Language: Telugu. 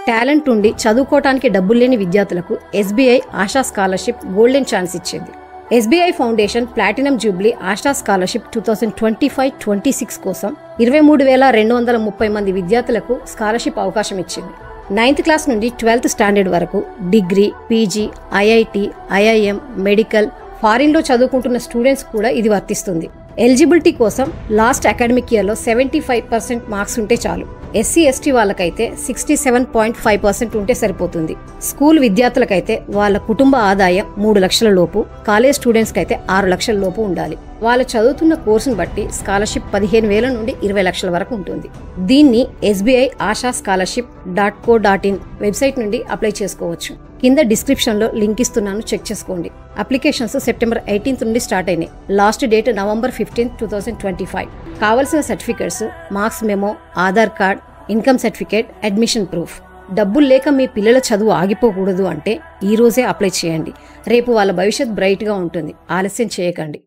టాలెంట్ ఉండి చదువుకోవటానికి డబ్బులు లేని విద్యార్థులకు SBI Asha scholarship golden chance ఇచ్చింది. SBI foundation platinum jubilee Asha scholarship 2025-26 కోసం 23,230 మంది విద్యార్థులకు స్కాలర్షిప్ అవకాశం ఇచ్చింది. 9th క్లాస్ నుండి 12th స్టాండర్డ్ వరకు degree, PG, IIT, IIM, medical, ఫారిన్లో చదువుకుంటున్న స్టూడెంట్స్ కూడా ఇది వర్తిస్తుంది. ఎలిజిబిలిటీ కోసం లాస్ట్ అకాడమిక్ ఇయర్లో 75% మార్క్స్ ఉంటే చాలు. ఎస్సీ ఎస్టీ వాళ్ళకైతే 67.5% ఉంటే సరిపోతుంది. స్కూల్ విద్యార్థులకైతే వాళ్ళ కుటుంబ ఆదాయం 3 లక్షల లోపు, కాలేజ్ స్టూడెంట్స్ కైతే 6 లక్షల లోపు ఉండాలి. వాళ్ళు చదువుతున్న కోర్సును బట్టి స్కాలర్షిప్ 15,000 నుండి 20 లక్షల వరకు ఉంటుంది. దీన్ని SBI ఆశా scholarship.co.in వెబ్సైట్ నుండి అప్లై చేసుకోవచ్చు. కింద డిస్క్రిప్షన్ లో లింక్ ఇస్తున్నాను, చెక్ చేసుకోండి. అప్లికేషన్స్ సెప్టెంబర్ 18 నుండి స్టార్ట్ అయినాయి. Last date November 15, 2025. కావలసిన certificates marks memo, Aadhaar card, income certificate, admission proof. డబ్బులు లేక మీ పిల్లల చదువు ఆగిపోకూడదు అంటే ఈ రోజే అప్లై చేయండి. రేపు వాళ్ళ భవిష్యత్ బ్రైట్ గా ఉంటుంది. ఆలస్యం చేయకండి.